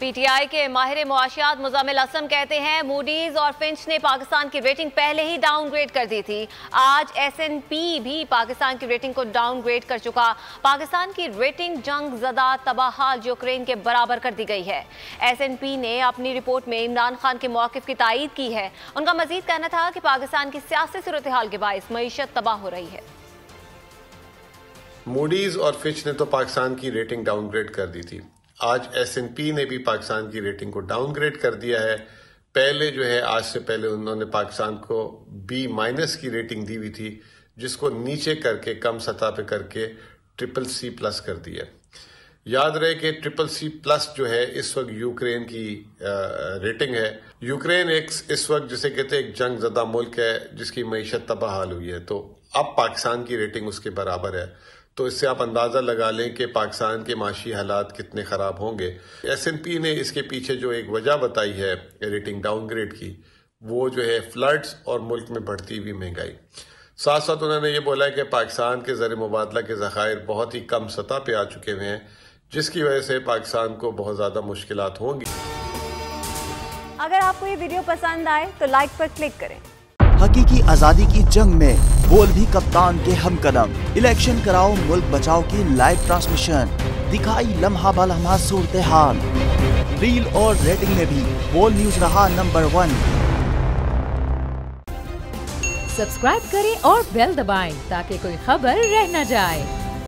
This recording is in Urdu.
پی ٹی آئی کے ماہر معاشیات مزمل اسلم کہتے ہیں موڈیز اور فنچ نے پاکستان کی ریٹنگ پہلے ہی ڈاؤن گریڈ کر دی تھی. آج ایس این پی بھی پاکستان کی ریٹنگ کو ڈاؤن گریڈ کر چکا. پاکستان کی ریٹنگ جنگ زدہ تباہ حال یوکرین کے برابر کر دی گئی ہے. ایس این پی نے اپنی رپورٹ میں عمران خان کے موقف کی تائید کی ہے. ان کا مزید کہنا تھا کہ پاکستان کی سیاسی صورتحال کے باعث معیشت تباہ ہو رہی ہے. موڈیز اور فچ نے تو پاکستان کی ریٹنگ ڈاؤن گریڈ کر دی تھی. آج ایس این پی نے بھی پاکستان کی ریٹنگ کو ڈاؤن گریڈ کر دیا ہے. پہلے جو ہے آج سے پہلے انہوں نے پاکستان کو بی مائنس کی ریٹنگ دی ہوئی تھی، جس کو نیچے کر کے کم سطح پہ کر کے ٹرپل سی پلس کر دیا. یاد رہے کہ ٹرپل سی پلس جو ہے اس وقت یوکرین کی ریٹنگ ہے. یوکرین اس وقت جسے کہتے ہیں ایک جنگ زدہ ملک ہے جس کی معیشت تباہ حال ہوئی ہے، تو اب پاکستان کی ریٹنگ اس کے برابر ہے. تو اس سے آپ اندازہ لگا لیں کہ پاکستان کے معاشی حالات کتنے خراب ہوں گے. ایس این پی نے اس کے پیچھے جو ایک وجہ بتائی ہے ریٹنگ ڈاؤن گریڈ کی، وہ جو ہے فلڈز اور ملک میں بڑھتی ہوئی مہنگائی. ساتھ ساتھ انہوں نے یہ بولا ہے کہ پاکستان کے زر مبادلہ کے ذخائر بہت ہی کم سطح پہ آ چکے ہوئے ہیں، جس کی وجہ سے پاکستان کو بہت زیادہ مشکلات ہوں گی. اگر آپ کو یہ ویڈیو پسند آئے تو لائک پر کلک کریں. حقیقی آزادی کی جنگ میں بول بھی کپتان کے ہم قدم. الیکشن کراؤ ملک بچاؤ کی لائیو ٹرانسمیشن، دکھائی لمحہ بلمحہ صورتحال. ریل اور ریٹنگ میں بھی بول نیوز رہا نمبر 1. سبسکرائب کریں اور بیل دبائیں تاکہ کوئی خبر رہ نہ جائے.